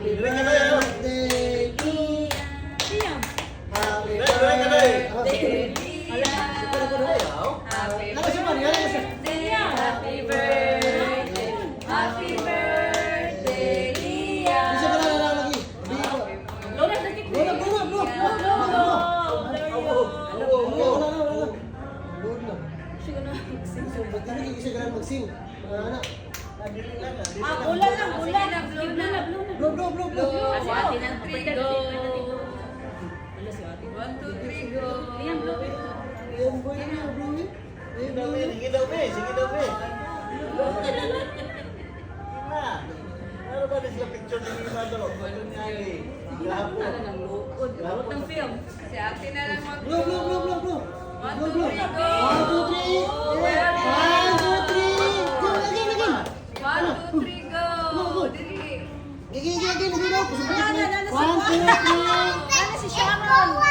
Happy birthday, Liam. Happy birthday. Happy birthday. Happy birthday. Happy birthday, Liam. Ulan lang. Blue. Si ate ng trigo. One, two, three, go. Liam, blue. Sige daw, be. Ano ba sila picture ni Mima to? Ano niya eh? Lukod ng film. Si ate na lang mag- Blue. One, two, three, go. 1, 2, 3, go. Dili. Gigi. Ano si Sharon?